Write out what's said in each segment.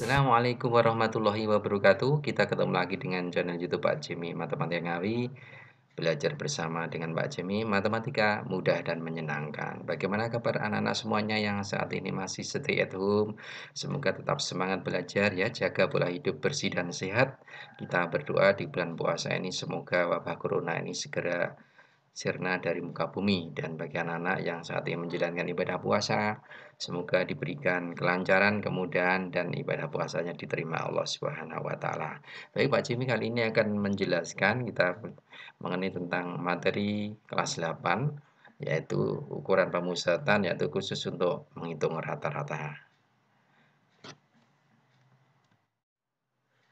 Assalamualaikum warahmatullahi wabarakatuh. Kita ketemu lagi dengan channel YouTube Pak Jimmy Matematika Ngawi. Belajar bersama dengan Pak Jimmy Matematika mudah dan menyenangkan. Bagaimana kabar anak-anak semuanya yang saat ini masih stay at home? Semoga tetap semangat belajar ya, jaga pola hidup bersih dan sehat. Kita berdoa di bulan puasa ini semoga wabah corona ini segera sirna dari muka bumi, dan bagi anak-anak yang saat ini menjalankan ibadah puasa, semoga diberikan kelancaran, kemudahan, dan ibadah puasanya diterima Allah Subhanahu wa Ta'ala. Baik, Pak Jimmy kali ini akan menjelaskan kita mengenai tentang materi kelas 8, yaitu ukuran pemusatan, yaitu khusus untuk menghitung rata-rata.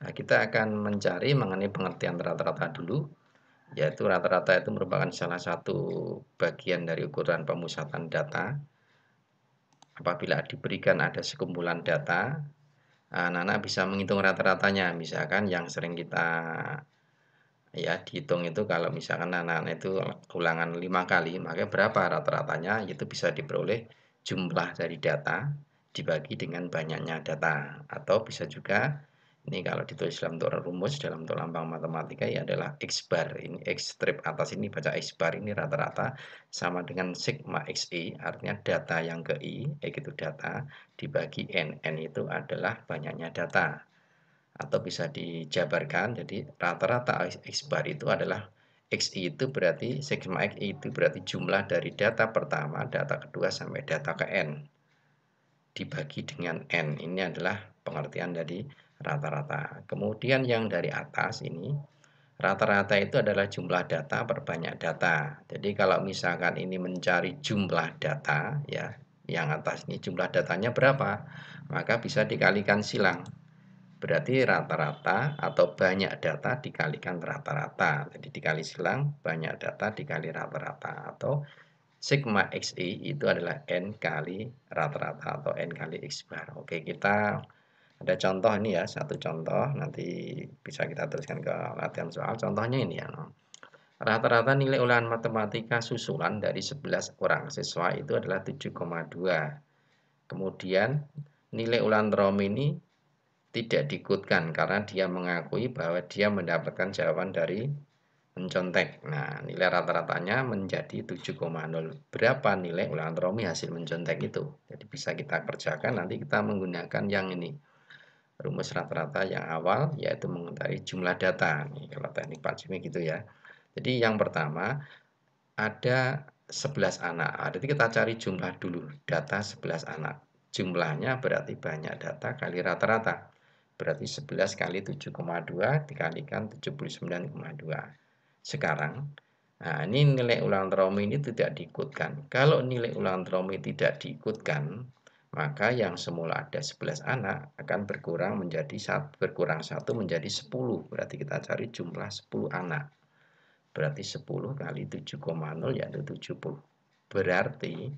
Nah, kita akan mencari mengenai pengertian rata-rata dulu, yaitu rata-rata itu merupakan salah satu bagian dari ukuran pemusatan data. Apabila diberikan ada sekumpulan data, anak-anak bisa menghitung rata-ratanya. Misalkan yang sering kita ya dihitung itu, kalau misalkan anak-anak itu ulangan 5 kali, maka berapa rata-ratanya, itu bisa diperoleh jumlah dari data dibagi dengan banyaknya data. Atau bisa juga, ini kalau ditulis dalam bentuk rumus, dalam bentuk lambang matematika, ya adalah X bar. Ini X strip atas ini baca X bar, ini rata-rata sama dengan sigma XI, artinya data yang ke I, X itu data, dibagi N. N itu adalah banyaknya data. Atau bisa dijabarkan, jadi rata-rata X bar itu adalah XI itu berarti, sigma XI itu berarti jumlah dari data pertama, data kedua, sampai data ke N dibagi dengan N. Ini adalah pengertian dari rata-rata. Kemudian yang dari atas ini, rata-rata itu adalah jumlah data per banyak data. Jadi kalau misalkan ini mencari jumlah data, ya, yang atas ini jumlah datanya berapa, maka bisa dikalikan silang. Berarti rata-rata atau banyak data dikalikan rata-rata. Jadi dikali silang, banyak data dikali rata-rata. Atau sigma XI itu adalah N kali rata-rata atau N kali X bar. Oke, kita ada contoh ini ya, satu contoh, nanti bisa kita teruskan ke latihan soal. Contohnya ini ya. Rata-rata nilai ulangan matematika susulan dari 11 orang siswa itu adalah 7,2. Kemudian nilai ulangan Rom ini tidak diikutkan karena dia mengakui bahwa dia mendapatkan jawaban dari mencontek. Nah, nilai rata-ratanya menjadi 7,0. Berapa nilai ulangan Romi hasil mencontek itu? Jadi bisa kita kerjakan, nanti kita menggunakan yang ini. Rumus rata-rata yang awal, yaitu mengetahui jumlah data. Nih, kalau teknik Pak Jimmy gitu ya. Jadi yang pertama, ada 11 anak. Jadi kita cari jumlah dulu, data 11 anak. Jumlahnya berarti banyak data kali rata-rata. Berarti 11 kali 7,2 dikalikan 79,2. Sekarang, nah ini nilai ulangan Romi ini tidak diikutkan. Kalau nilai ulangan Romi tidak diikutkan, maka yang semula ada 11 anak akan berkurang menjadi 1 menjadi 10. Berarti kita cari jumlah 10 anak. Berarti 10 kali 7,0 yaitu 70. Berarti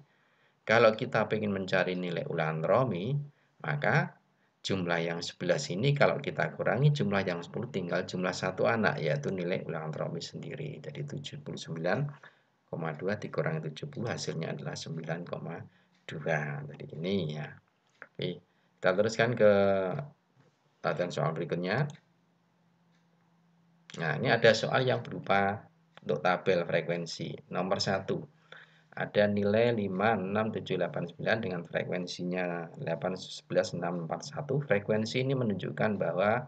kalau kita ingin mencari nilai ulangan Romi, maka jumlah yang 11 ini kalau kita kurangi jumlah yang 10, tinggal jumlah satu anak, yaitu nilai ulangan Romi sendiri. Jadi 79,2 dikurangi 70, hasilnya adalah 9,2. Jadi ini ya. Oke, kita teruskan ke latihan soal berikutnya. Nah, ini ada soal yang berupa untuk tabel frekuensi. Nomor 1. Ada nilai 5, 6, 7, 8, 9 dengan frekuensinya 8, 11, 6, 4, 1. Frekuensi ini menunjukkan bahwa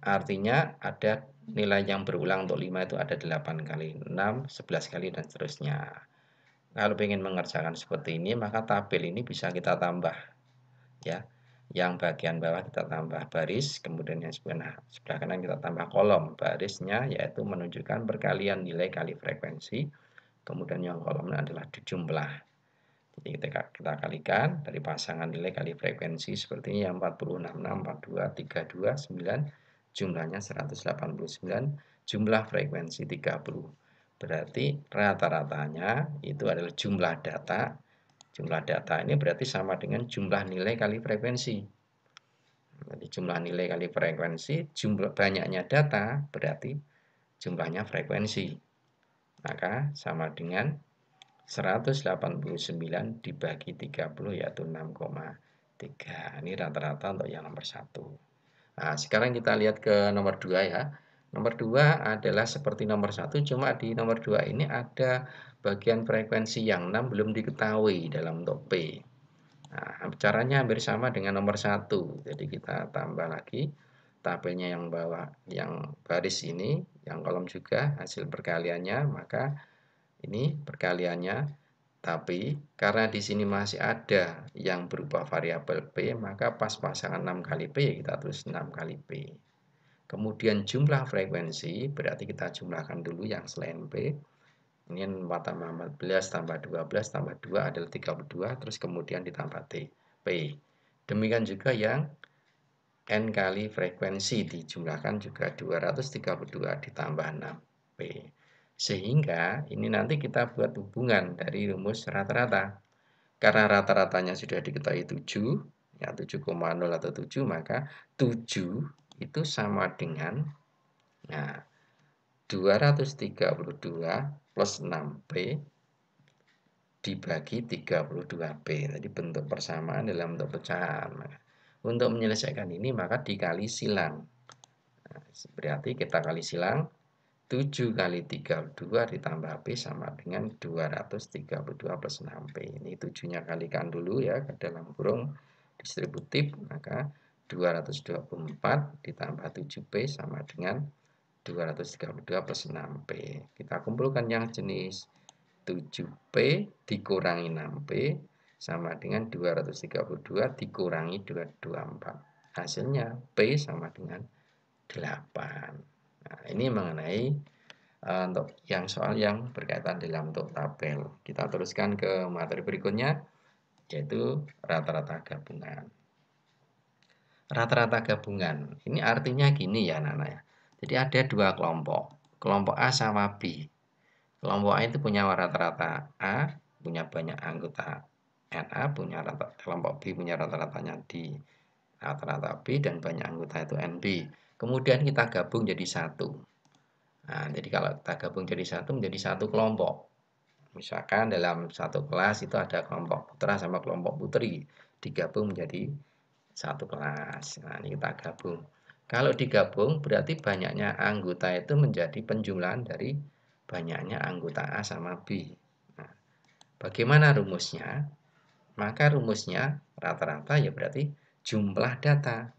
artinya ada nilai yang berulang untuk 5 itu ada 8 kali, 6, 11 kali, dan seterusnya. Kalau ingin mengerjakan seperti ini, maka tabel ini bisa kita tambah. Ya, yang bagian bawah kita tambah baris, kemudian yang sebelah kanan kita tambah kolom. Barisnya yaitu menunjukkan perkalian nilai kali frekuensi, kemudian yang kolomnya adalah jumlah. Jadi kita kalikan dari pasangan nilai kali frekuensi seperti ini, yang 46, 42, 32, 9, jumlahnya 189, jumlah frekuensi 30. Berarti rata-ratanya itu adalah jumlah data. Jumlah data ini berarti sama dengan jumlah nilai kali frekuensi. Jadi jumlah nilai kali frekuensi, jumlah banyaknya data berarti jumlahnya frekuensi. Maka sama dengan 189 dibagi 30 yaitu 6,3. 3. Ini rata-rata untuk yang nomor 1. Nah, sekarang kita lihat ke nomor 2 ya. Nomor 2 adalah seperti nomor 1, cuma di nomor 2 ini ada bagian frekuensi yang 6 belum diketahui dalam bentuk P. Nah, caranya hampir sama dengan nomor 1. Jadi kita tambah lagi tabelnya yang bawah, yang baris ini, yang kolom juga hasil perkaliannya, maka ini perkaliannya. Tapi karena di sini masih ada yang berupa variabel P, maka pas pasangan 6 kali P, ya kita tulis 6 kali P. Kemudian jumlah frekuensi, berarti kita jumlahkan dulu yang selain P. Ini 4 tambah 14 tambah 12 tambah 2 adalah 32, terus kemudian ditambah T, P. Demikian juga yang N kali frekuensi dijumlahkan juga 232 ditambah 6P. Sehingga ini nanti kita buat hubungan dari rumus rata-rata. Karena rata-ratanya sudah diketahui 7, ya 7,0 atau 7, maka 7 itu sama dengan, nah, 232 plus 6P dibagi 32P. Tadi bentuk persamaan dalam bentuk pecahan. Untuk menyelesaikan ini maka dikali silang. Nah, berarti kita kali silang 7 kali 32 ditambah P sama dengan 232 plus 6P. Ini 7-nya kalikan dulu ya ke dalam kurung distributif, maka 224 ditambah 7P sama dengan 232 plus 6P. Kita kumpulkan yang jenis 7P dikurangi 6P sama dengan 232 dikurangi 224. Hasilnya P sama dengan 8. Nah, ini mengenai untuk yang soal yang berkaitan dalam bentuk tabel. Kita teruskan ke materi berikutnya, yaitu rata-rata gabungan. Rata-rata gabungan, ini artinya gini ya anak-anak ya. Jadi ada dua kelompok, kelompok A sama B. Kelompok A itu punya rata-rata A, punya banyak anggota NA, punya kelompok B punya rata-ratanya D, rata-rata B dan banyak anggota itu NB. Kemudian kita gabung jadi satu. Nah, jadi kalau kita gabung jadi satu menjadi satu kelompok. Misalkan dalam satu kelas itu ada kelompok putra sama kelompok putri, digabung menjadi satu kelas. Nah, ini kita gabung. Kalau digabung berarti banyaknya anggota itu menjadi penjumlahan dari banyaknya anggota A sama B. Nah, bagaimana rumusnya? Maka rumusnya rata-rata ya berarti jumlah data.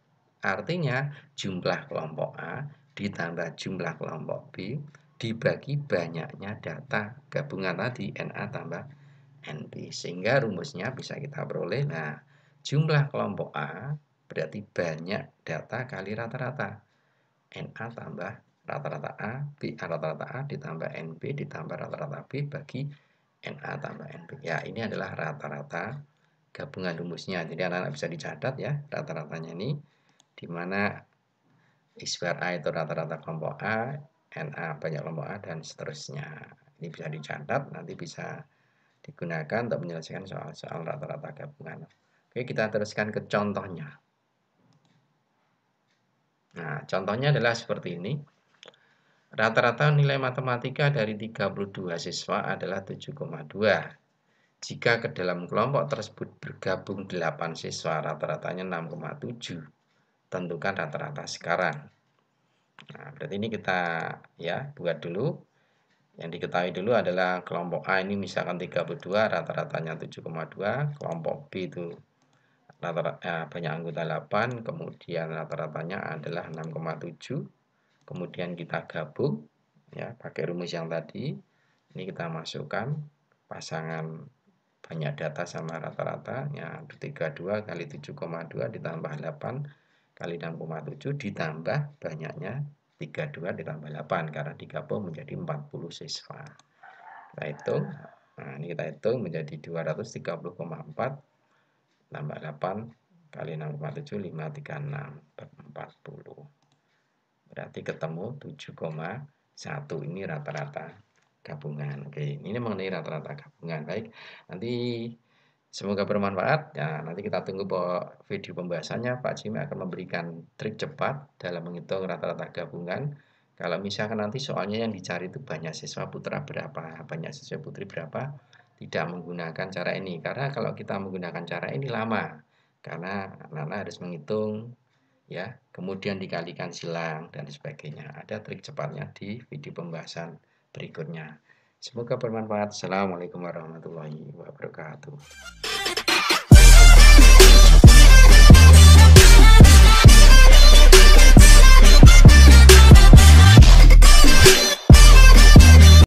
Artinya jumlah kelompok A ditambah jumlah kelompok B dibagi banyaknya data gabungan tadi NA tambah NB. Sehingga rumusnya bisa kita peroleh. Nah, jumlah kelompok A berarti banyak data kali rata-rata. NA tambah rata-rata A, B rata-rata A ditambah NB ditambah rata-rata B bagi NA tambah NB. Ya, ini adalah rata-rata gabungan rumusnya. Jadi anak-anak bisa dicatat ya rata-ratanya ini, di mana X bar A itu rata-rata kelompok A, NA banyak kelompok A, dan seterusnya. Ini bisa dicatat, nanti bisa digunakan untuk menyelesaikan soal-soal rata-rata gabungan. Oke, kita teruskan ke contohnya. Nah, contohnya adalah seperti ini. Rata-rata nilai matematika dari 32 siswa adalah 7,2. Jika ke dalam kelompok tersebut bergabung 8 siswa, rata-ratanya 6,7. Tentukan rata-rata sekarang. Nah, berarti ini kita ya buat dulu. Yang diketahui dulu adalah kelompok A ini misalkan 32, rata-ratanya 7,2. Kelompok B itu banyak anggota 8, kemudian rata-ratanya adalah 6,7. Kemudian kita gabung ya pakai rumus yang tadi. Ini kita masukkan pasangan banyak data sama rata-rata ya, 32 kali 7,2 ditambah 8 kali 6,7 ditambah banyaknya 32 ditambah 8 karena digabung menjadi 40 siswa. Kita hitung. Nah, ini kita hitung menjadi 230,4 tambah 8 kali 6,7 536 per 40. Berarti ketemu 7,1. Ini rata-rata gabungan. Oke, ini mengenai rata-rata gabungan. Baik, nanti semoga bermanfaat. Ya, nanti kita tunggu video pembahasannya. Pak Jimmy akan memberikan trik cepat dalam menghitung rata-rata gabungan. Kalau misalkan nanti soalnya yang dicari itu banyak siswa putra berapa, banyak siswa putri berapa, tidak menggunakan cara ini. Karena kalau kita menggunakan cara ini lama. karena Nana harus menghitung ya, kemudian dikalikan silang dan sebagainya. Ada trik cepatnya di video pembahasan berikutnya. Semoga bermanfaat. Assalamualaikum warahmatullahi wabarakatuh.